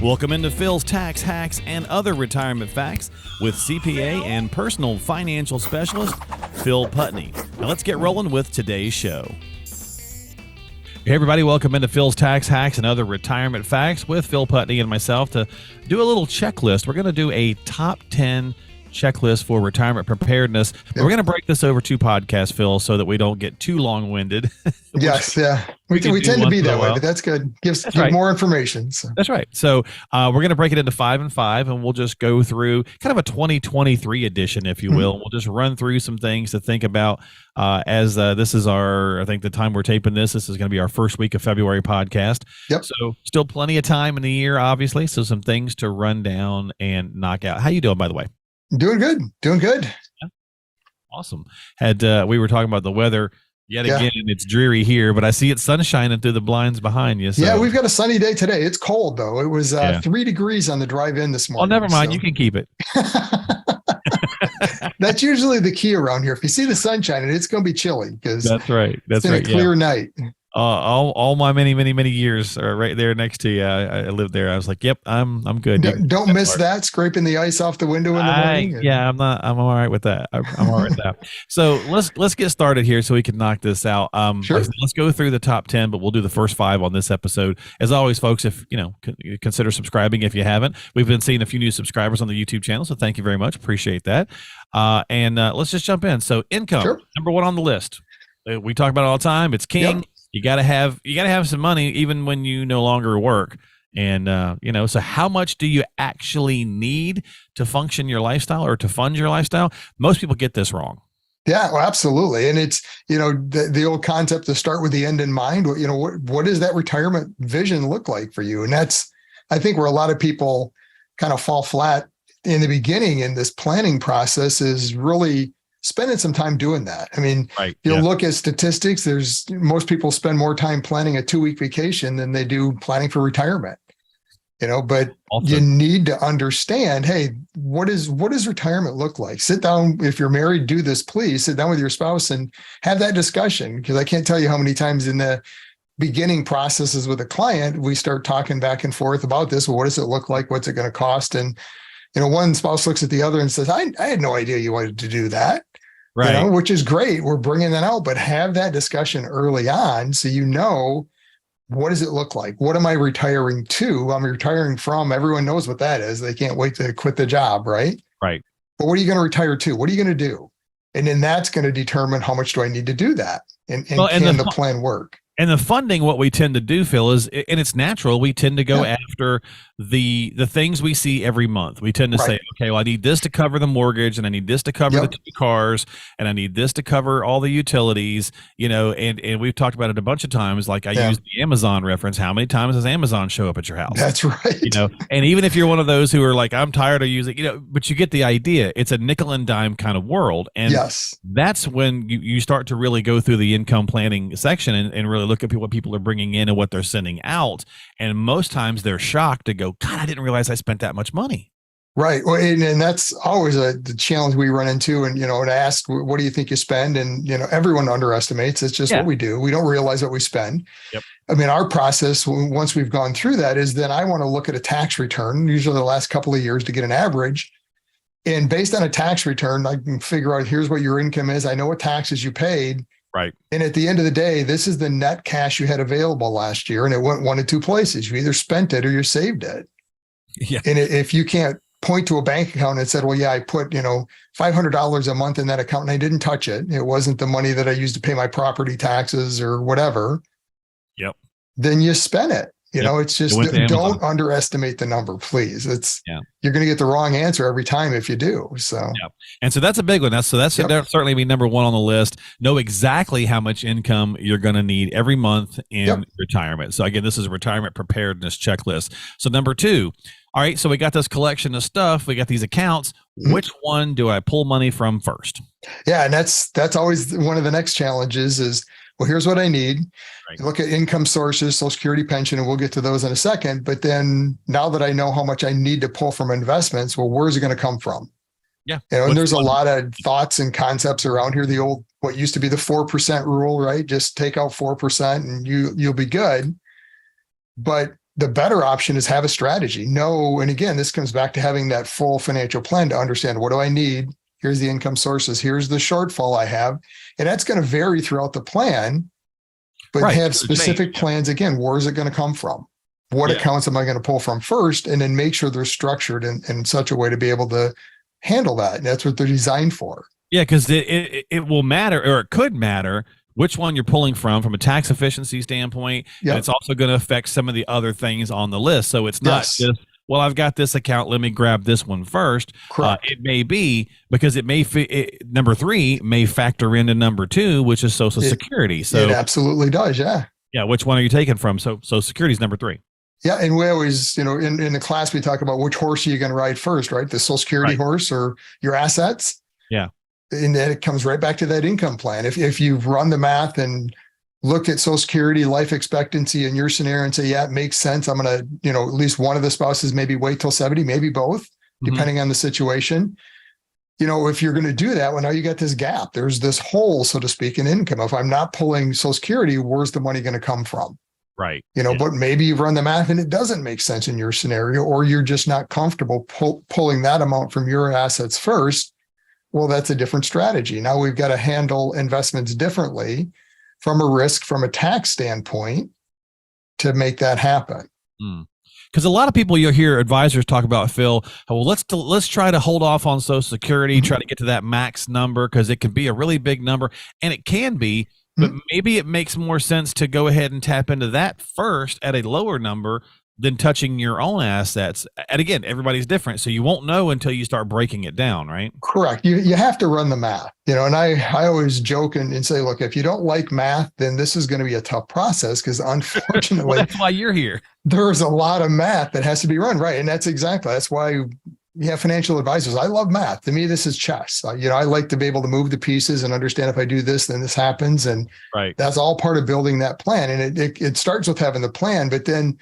Welcome into Phil's Tax Hacks and Other Retirement Facts with CPA and personal financial specialist, Phil Putney. Now let's get rolling with today's show. Hey everybody, welcome into Phil's Tax Hacks and Other Retirement Facts with Phil Putney and myself to do a little checklist. We're going to do a top 10 checklist for retirement preparedness. But we're going to break this over 2 podcasts, Phil, so that we don't get too long-winded. Yes, yeah. We tend to be that way, but that's good. Give more information. So. That's right. So we're going to break it into 5 and 5, and we'll just go through kind of a 2023 edition, if you will. We'll just run through some things to think about as this is I think the time we're taping this is going to be our first week of February podcast. Yep. So still plenty of time in the year, obviously. So some things to run down and knock out. How you doing, by the way? Doing good. Yeah. Awesome. We were talking about the weather yet again. It's dreary here, but I see it's sun shining through the blinds behind you. So. Yeah, we've got a sunny day today. It's cold though. It was 3 degrees on the drive in this morning. Oh, never mind. So. You can keep it. That's usually the key around here. If you see the sunshine, it's going to be chilly because that's right. That's a clear night. All my many years are right there next to you. I lived there. I was like, yep, I'm good. Don't miss that, scraping the ice off the window in the morning. Yeah, I'm all right with that. I'm all right with that. So let's get started here so we can knock this out. Sure. Let's go through the top 10, but we'll do the first 5 on this episode. As always, folks, if consider subscribing if you haven't. We've been seeing a few new subscribers on the YouTube channel, so thank you very much. Appreciate that. And let's just jump in. So income, number 1 on the list. We talk about it all the time. It's king. Yep. You gotta have some money even when you no longer work. And, so how much do you actually need to function your lifestyle or to fund your lifestyle? Most people get this wrong. Yeah, well, absolutely. And it's, the old concept to start with the end in mind. What does that retirement vision look like for you? And that's, I think, where a lot of people kind of fall flat in the beginning in this planning process is really spending some time doing that. I mean, you'll look at statistics. Most people spend more time planning a 2-week vacation than they do planning for retirement. But you need to understand, hey, what does retirement look like? Sit down. If you're married, do this, please sit down with your spouse and have that discussion. Because I can't tell you how many times in the beginning processes with a client, we start talking back and forth about this. Well, what does it look like? What's it going to cost? And, one spouse looks at the other and says, I had no idea you wanted to do that. Right. Which is great. We're bringing that out, but have that discussion early on. So, what does it look like? What am I retiring to? I'm retiring from. Everyone knows what that is. They can't wait to quit the job. Right. Right. But what are you going to retire to? What are you going to do? And then that's going to determine how much do I need to do that? And can the plan work? And the funding, what we tend to do, Phil, is, and it's natural, we tend to go after the things we see every month. We tend to say, okay, well, I need this to cover the mortgage, and I need this to cover the 2 cars, and I need this to cover all the utilities, and we've talked about it a bunch of times. Like I use the Amazon reference. How many times does Amazon show up at your house? That's right. And even if you're one of those who are like, I'm tired of using, but you get the idea. It's a nickel and dime kind of world. And that's when you start to really go through the income planning section and really look at what people are bringing in and what they're sending out. And most times they're shocked to go, God, I didn't realize I spent that much money. Right. Well, and that's always the challenge we run into. And, to ask, what do you think you spend? And, everyone underestimates. It's just what we do. We don't realize what we spend. Yep. I mean, our process, once we've gone through that, is then I want to look at a tax return, usually the last couple of years, to get an average. And based on a tax return, I can figure out, here's what your income is. I know what taxes you paid. Right. And at the end of the day, this is the net cash you had available last year. And it went 1 of 2 places. You either spent it or you saved it. Yeah. And if you can't point to a bank account and said, well, yeah, I put, $500 a month in that account and I didn't touch it. It wasn't the money that I used to pay my property taxes or whatever. Yep. Then you spent it. It's just, don't underestimate the number, please. You're going to get the wrong answer every time if you do. So, and so that's a big one. That's certainly be number 1 on the list. Know exactly how much income you're going to need every month in retirement. So again, this is a retirement preparedness checklist. So number 2, all right, so we got this collection of stuff. We got these accounts. Which one do I pull money from first? Yeah. And that's always one of the next challenges is, well, here's what I need. Right. Look at income sources, Social Security, pension, and we'll get to those in a second. But then now that I know how much I need to pull from investments, well, where's it going to come from? Yeah. And there's a lot of thoughts and concepts around here. The old, what used to be the 4% rule, right? Just take out 4% and you'll be good. But the better option is have a strategy. No, and again, this comes back to having that full financial plan to understand, what do I need? Here's the income sources. Here's the shortfall I have. And that's going to vary throughout the plan, but have specific plans. Again, where is it going to come from? What accounts am I going to pull from first? And then make sure they're structured in such a way to be able to handle that. And that's what they're designed for. Yeah, because it will matter, or it could matter, which one you're pulling from a tax efficiency standpoint. Yep. And it's also going to affect some of the other things on the list. So it's not just, well, I've got this account, let me grab this one first. It may be because number 3 may factor into number 2, which is Social Security. So it absolutely does. Yeah. Yeah. Which one are you taking from? So Social Security is number 3. Yeah. And we always, in the class, we talk about which horse are you going to ride first, right? The Social Security horse or your assets. Yeah. And then it comes right back to that income plan. If you've run the math and looked at Social Security, life expectancy in your scenario and say, yeah, it makes sense. I'm going to, at least one of the spouses maybe wait till 70, maybe both, depending on the situation. If you're going to do that, well, now you got this gap. There's this hole, so to speak, in income. If I'm not pulling Social Security, where's the money going to come from? Right. But maybe you've run the math and it doesn't make sense in your scenario, or you're just not comfortable pulling that amount from your assets first. Well, that's a different strategy. Now we've got to handle investments differently from a risk, from a tax standpoint, to make that happen. Because a lot of people, you'll hear advisors talk about, Phil, well, let's try to hold off on Social Security, try to get to that max number, because it can be a really big number, and it can be, but maybe it makes more sense to go ahead and tap into that first at a lower number than touching your own assets. And again, everybody's different, so you won't know until you start breaking it down, right? Correct. You have to run the math, and I always joke and say, look, if you don't like math, then this is going to be a tough process, because unfortunately, well, that's why you're here. There's a lot of math that has to be run, right? And that's why you have financial advisors. I love math. To me, this is chess. I like to be able to move the pieces and understand, if I do this, then this happens. And that's all part of building that plan. And it starts with having the plan, but then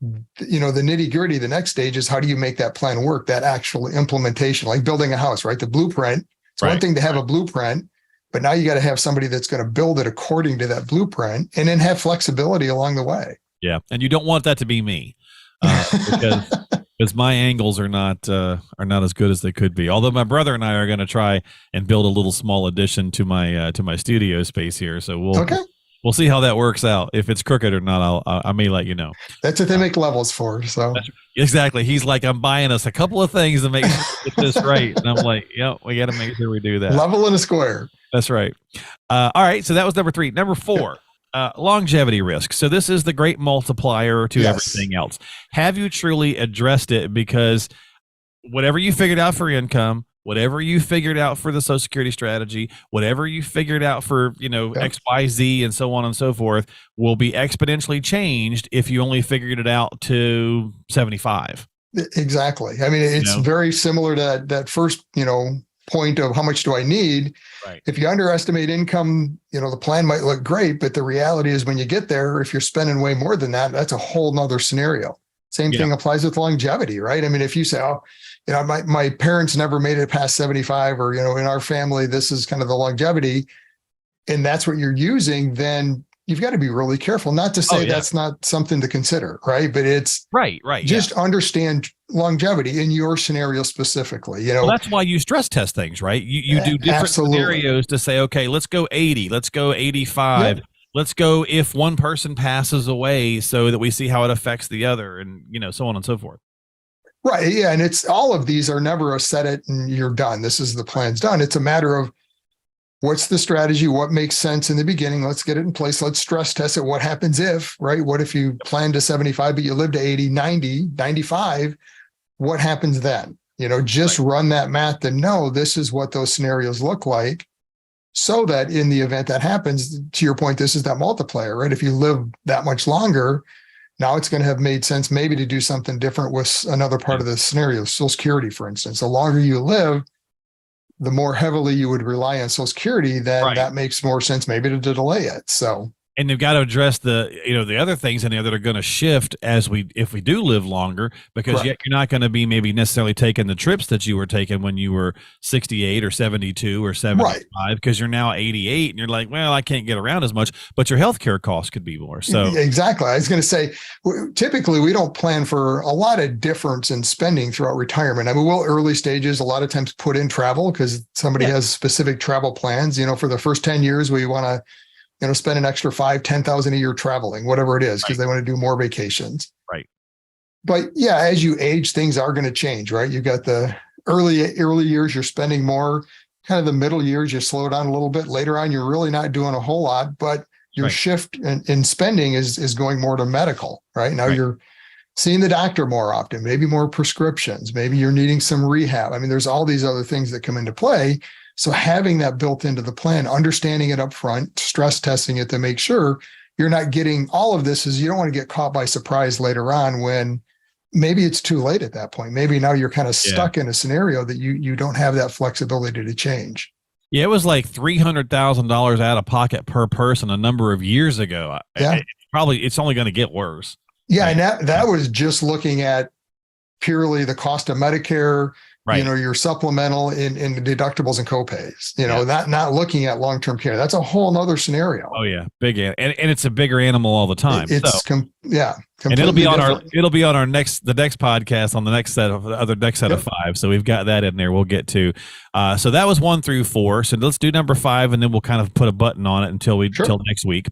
the nitty gritty, the next stage is, how do you make that plan work? That actual implementation, like building a house, right? The blueprint. It's one thing to have a blueprint, but now you got to have somebody that's going to build it according to that blueprint, and then have flexibility along the way. Yeah. And you don't want that to be me, because my angles are not as good as they could be. Although my brother and I are going to try and build a little small addition to my studio space here. So we'll see how that works out. If it's crooked or not, I may let you know. That's what they make levels for. So exactly. He's like, I'm buying us a couple of things to make sure we get this right. And I'm like, we got to make sure we do that. Level and a square. That's right. All right. So that was number 3. Number 4, longevity risk. So this is the great multiplier to everything else. Have you truly addressed it? Because whatever you figured out for income, whatever you figured out for the Social Security strategy, whatever you figured out for, X, Y, Z, and so on and so forth, will be exponentially changed if you only figured it out to 75. Exactly. I mean, it's very similar to that first, point of how much do I need? Right. If you underestimate income, the plan might look great, but the reality is, when you get there, if you're spending way more than that, that's a whole nother scenario. Same thing applies with longevity, right? I mean, if you say, my parents never made it past 75, or, in our family, this is kind of the longevity, and that's what you're using, then you've got to be really careful. Not to say that's not something to consider, right? But it's right. Just understand longevity in your scenario specifically. Well, that's why you stress test things, right? You do different scenarios to say, okay, let's go 80, let's go 85. Yep. Let's go if one person passes away, so that we see how it affects the other, and so on and so forth. Right. Yeah. And it's, all of these are never a set it and you're done. This is the plan's done. It's a matter of, what's the strategy? What makes sense in the beginning? Let's get it in place. Let's stress test it. What happens if, right? What if you plan to 75, but you live to 80, 90, 95? What happens then? Just run that math and know this is what those scenarios look like, so that in the event that happens, to your point, this is that multiplier, right? If you live that much longer, now it's going to have made sense maybe to do something different with another part of the scenario. Social Security, for instance, the longer you live, the more heavily you would rely on Social Security, then that makes more sense maybe to delay it. So And they've got to address the other things in there that are going to shift if we do live longer, because yet you're not going to be maybe necessarily taking the trips that you were taking when you were 68 or 72 or 75, because you're now 88 and you're like, well, I can't get around as much, but your healthcare costs could be more. So exactly. I was going to say, typically we don't plan for a lot of difference in spending throughout retirement. I mean, we'll early stages a lot of times put in travel because somebody has specific travel plans. For the first 10 years, we want to spend an extra $5,000-$10,000 a year traveling, whatever it is, because they want to do more vacations. Right. But yeah, as you age, things are going to change, right? You got the early years, you're spending more. Kind of the middle years, you slow down a little bit. Later on, you're really not doing a whole lot, but your shift in spending is going more to medical, right? Now you're seeing the doctor more often, maybe more prescriptions, maybe you're needing some rehab. I mean, there's all these other things that come into play. So having that built into the plan, understanding it up front, stress testing it to make sure you're not getting all of this, is you don't want to get caught by surprise later on when maybe it's too late at that point. Maybe now you're kind of stuck in a scenario that you don't have that flexibility to change. Yeah, it was like $300,000 out of pocket per person a number of years ago. Yeah. It's only going to get worse. Yeah. And that was just looking at purely the cost of Medicare, your supplemental in deductibles and copays, not looking at long-term care. That's a whole nother scenario. Oh yeah. Big. And it's a bigger animal all the time. And it'll be on the next podcast on the next set of 5. So we've got that in there. We'll get to, so that was 1 through 4. So let's do number 5 and then we'll kind of put a button on it until next week.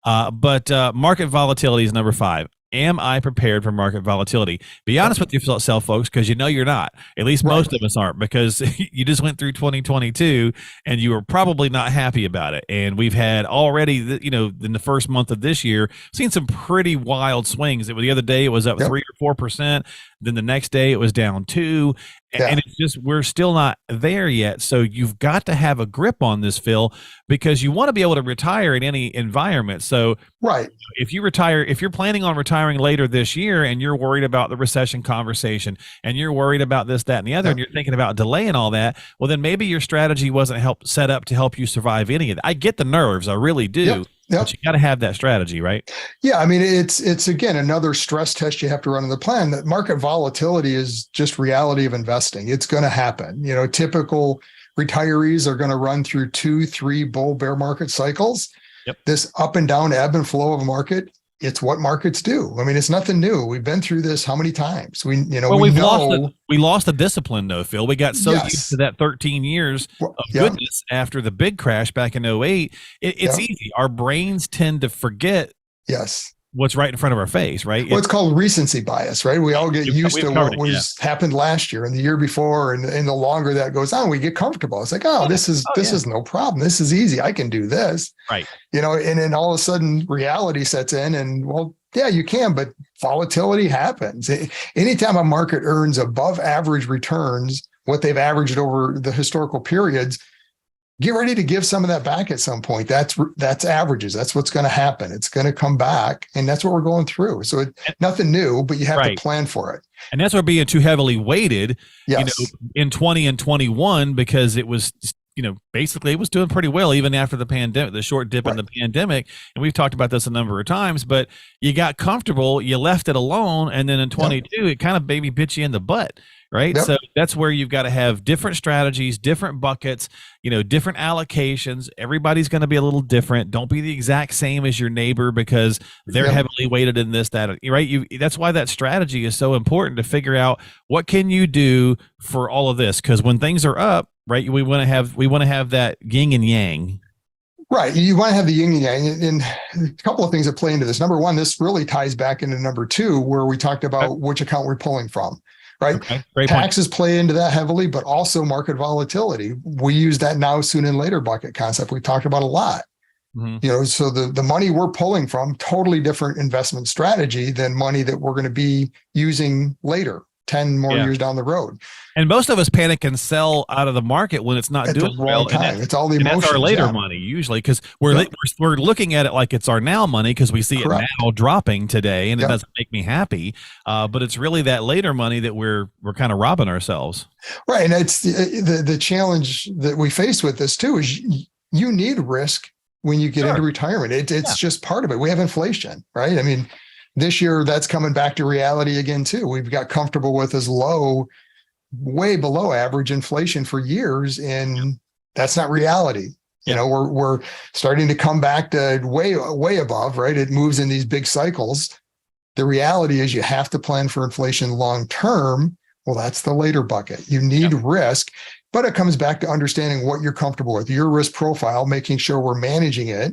But market volatility is number 5. Am I prepared for market volatility? Be honest with yourself, folks, because you're not. At least most of us aren't, because you just went through 2022 and you were probably not happy about it. And we've had already, in the first month of this year, seen some pretty wild swings. The other day it was up 3 or 4%. Then the next day it was down 2. And it's just, we're still not there yet. So you've got to have a grip on this, Phil, because you want to be able to retire in any environment. So if you're planning on retiring later this year and you're worried about the recession conversation and you're worried about this, that, and the other, and you're thinking about delaying all that, well, then maybe your strategy wasn't set up to help you survive any of that. I get the nerves. I really do. But you got to have that strategy, right? Yeah. I mean, it's again, another stress test you have to run in the plan. That market volatility is just reality of investing. It's going to happen. Typical retirees are going to run through 2-3 bull bear market cycles. This up and down ebb and flow of a market. It's what markets do. I mean, it's nothing new. We've been through this how many times? We lost the discipline though, Phil. We got so used to that 13 years of goodness after the big crash back in 2008. It's easy. Our brains tend to forget what's right in front of our face, right? Well, it's called recency bias, right? We all get used to what happened last year and the year before, and the longer that goes on, we get comfortable. It's like, this is no problem. This is easy. I can do this, right? And then all of a sudden, reality sets in, and you can, but volatility happens. Anytime a market earns above average returns, what they've averaged over the historical periods, get ready to give some of that back at some point. That's averages. That's what's going to happen. It's going to come back, and that's what we're going through. So nothing new, but you have to plan for it. And that's where being too heavily weighted, in 20 and 21, because it was, basically it was doing pretty well even after the pandemic, the short dip in the pandemic. And we've talked about this a number of times, but you got comfortable, you left it alone, and then in 22, it kind of maybe bit you in the butt. Right. So that's where you've got to have different strategies, different buckets, different allocations. Everybody's going to be a little different. Don't be the exact same as your neighbor because they're heavily weighted in this, that, right? That's why that strategy is so important, to figure out what can you do for all of this. Because when things are up, right, we want to have that yin and yang. Right. You want to have the yin and yang. And a couple of things that play into this. Number one, this really ties back into number 2, where we talked about which account we're pulling from. Right. Okay, taxes play into that heavily, but also market volatility. We use that now, soon, and later bucket concept we talked about a lot. Mm-hmm. So the money we're pulling from, totally different investment strategy than money that we're going to be using later, 10 more years down the road. And most of us panic and sell out of the market when it's not doing well. It's all the emotions. That's our later money usually, because we're looking at it like it's our now money because we see it now dropping today, and it doesn't make me happy. But it's really that later money that we're kind of robbing ourselves. Right, and it's the challenge that we face with this too is you need risk when you get Sure. into retirement. It's Yeah. just part of it. We have inflation, right? I mean, this year that's coming back to reality again too. We've got comfortable with as low, way below average inflation for years, and that's not reality. You Yeah. know, we're starting to come back to way above, right? It moves in these big cycles. The reality is you have to plan for inflation long term. Well, that's the later bucket. You need risk, but it comes back to understanding what you're comfortable with, your risk profile, making sure we're managing it.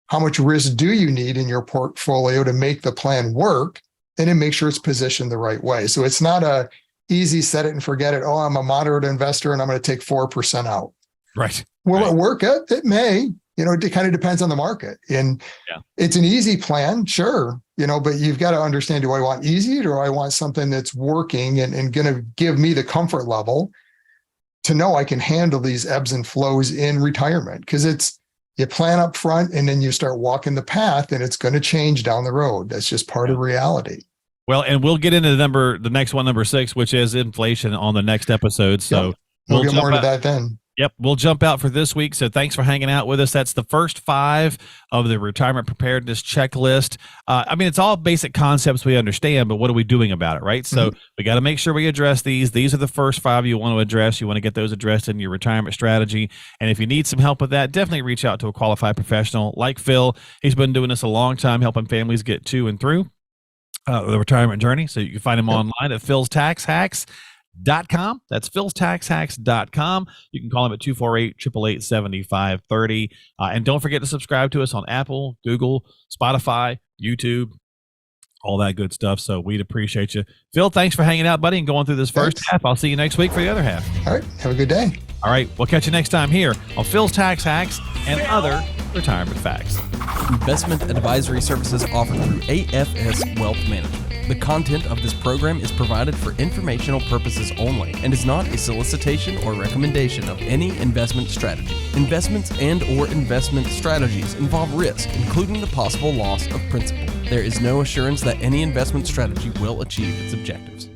How much risk do you need in your portfolio to make the plan work, and then make sure it's positioned the right way. So it's not a easy set it and forget it. Oh, I'm a moderate investor and I'm going to take 4% out. Right. Will it work? It may. You know, it kind of depends on the market. And it's an easy plan, sure, you know, but you've got to understand, do I want easy, or do I want something that's working and going to give me the comfort level to know I can handle these ebbs and flows in retirement? Because you plan up front and then you start walking the path, and it's going to change down the road. That's just part of reality. Well, and we'll get into the next one, number 6, which is inflation, on the next episode. So we'll get more into that then. Yep, we'll jump out for this week. So thanks for hanging out with us. That's the first 5 of the retirement preparedness checklist. I mean, it's all basic concepts we understand, but what are we doing about it, right? So we got to make sure we address these. These are the first 5 you want to address. You want to get those addressed in your retirement strategy. And if you need some help with that, definitely reach out to a qualified professional like Phil. He's been doing this a long time, helping families get to and through the retirement journey. So you can find him online at philstaxhacks.com. That's philstaxhacks.com. You can call him at 248-888-7530. And don't forget to subscribe to us on Apple, Google, Spotify, YouTube, all that good stuff. So we'd appreciate you. Phil, thanks for hanging out, buddy, and going through this first half. I'll see you next week for the other half. All right. Have a good day. All right. We'll catch you next time here on Phil's Tax Hacks and other retirement facts. Investment advisory services offered through AFS Wealth Management. The content of this program is provided for informational purposes only and is not a solicitation or recommendation of any investment strategy. Investments and/or investment strategies involve risk, including the possible loss of principal. There is no assurance that any investment strategy will achieve its objectives.